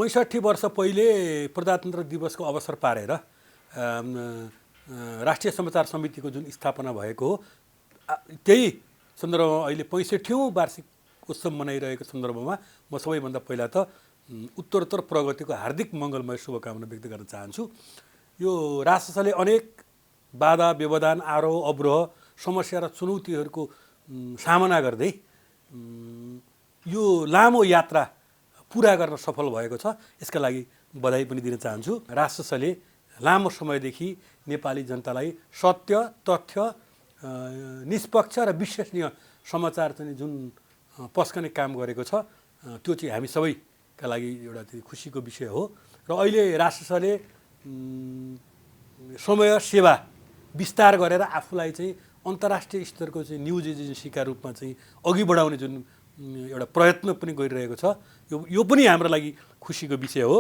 65 वर्ष पहिले प्रजातन्त्र दिवसको अवसर पारेर राष्ट्रिय समाचार समितिको जुन स्थापना भएको हो त्यही सन्दर्भमा अहिले 65औं वार्षिक उत्सव मनाइरहेको सन्दर्भमा म सबैभन्दा पहिला त उत्तरोत्तर प्रगतिको हार्दिक मङ्गलमय शुभकामना व्यक्त गर्न चाहन्छु। यो राजशासनले अनेक बाधा व्यवधान आरोह अवरोह समस्या र चुनौतीहरूको सामना गर्दै यो लामो यात्रा पुरा गर्न सफल भएको छ। यसका लागि बधाई पनि दिन चाहन्छु। राजशासनले लामो समयदेखि नेपाली जनतालाई सत्य तथ्य निष्पक्ष र विश्वसनीय समाचार चाहिँ जुन पस्कने काम गरेको छ त्यो चाहिँ हामी सबैका लागि एउटा खुसीको विषय हो। र अहिले राजशासनले समय सेवा विस्तार गरेर आफूलाई चाहिँ अन्तर्राष्ट्रिय स्तरको चाहिँ न्युज एजेन्सीका रूपमा चाहिँ अघि बढाउने जुन एउटा प्रयत्न पनि गरिरहेको छ यो पनि हाम्रो लागि खुसीको विषय हो।